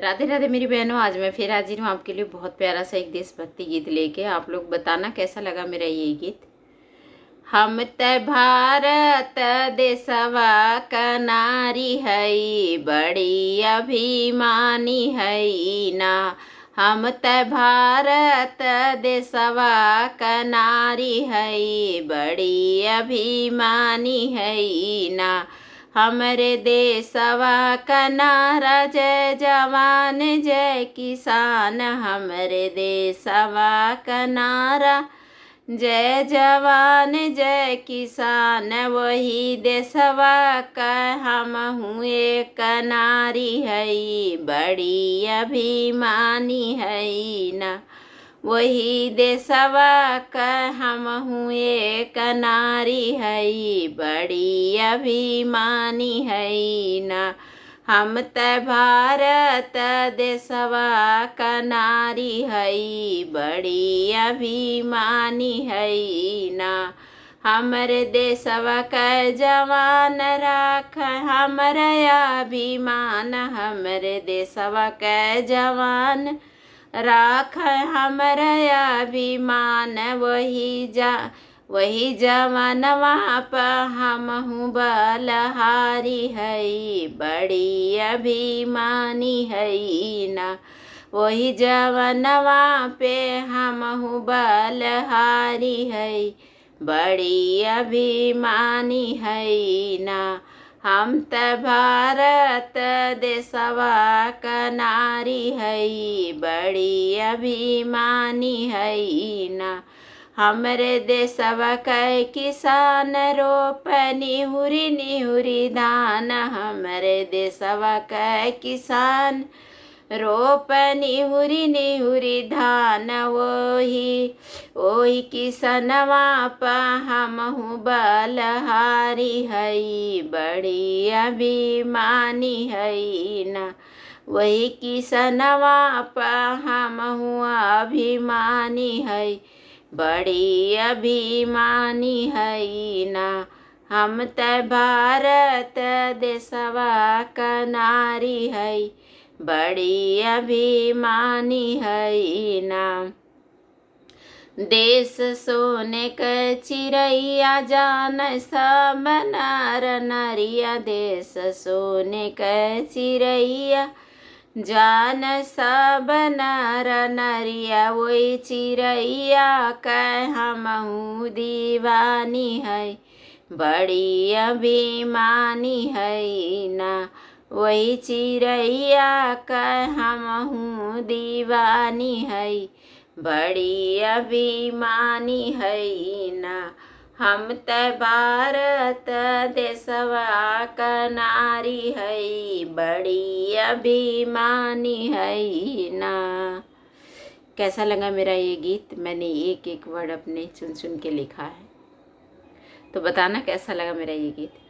राधे राधे मेरी बहनों, आज मैं फिर हाजिर हूँ आपके लिए बहुत प्यारा सा एक देशभक्ति गीत लेके। आप लोग बताना कैसा लगा मेरा ये गीत। हम त भारत देशवा क नारी हई, बड़ी अभिमानी हई ना। हम त भारत देशवा क नारी हई, बड़ी अभिमानी हई ना। हमरे देशवा क नारा जय जवान जय किसान, हमरे देशवा क नारा जय जवान जय किसान। वही देशवा क हम हूँ एक नारी हई, बड़ी अभिमानी हई ना। वही देशवा क हम हूँ एक नारी हई, बड़ी अभिमानी हई ना। हम त भारत देशवा क नारी हई, बड़ी अभिमानी हई ना। हमरे देशवा क जवान राख हमरे अभिमान, हमरे देशवा क जवान राख हमरे अभिमान। वही जवानवा प हम हूँ बलहारी हई, बड़ी अभिमानी हई ना। वही जवानवा पे हम हूँ बलहारी हई, बड़ी अभिमानी हई ना। हम त भारत देशवा क नारी हई, बड़ी अभिमानी हई ना। हमरे देशवा क किसान रोप निहुरी निहुरी धान, हमरे देशवा क किसान रोप निहुरी निहुरी धान। ओही किसनवा प हम हूँ बलहारी हई, बड़ी अभिमानी हई ना। वही किसनवा प हम हूँ अभिमानी हई, बड़ी अभिमानी हई ना। हम त भारत देशवा क नारी हई, बड़ी अभिमानी हई ना। देश सोने क चिड़ैया जान सब नर नरिया, देश सोने क चिड़ैया जान सब नर नरिया। वही चिड़ैया क हम हूँ दीवानी हई, बड़ी अभिमानी हई ना। वही चिड़ैया क हम हूँ दीवानी हई, बड़ी अभिमानी हई ना। हम त भारत देशवा क नारी हई, बड़ी अभिमानी हई ना। कैसा लगा मेरा ये गीत? मैंने एक एक वर्ड अपने चुन चुन के लिखा है, तो बताना कैसा लगा मेरा ये गीत।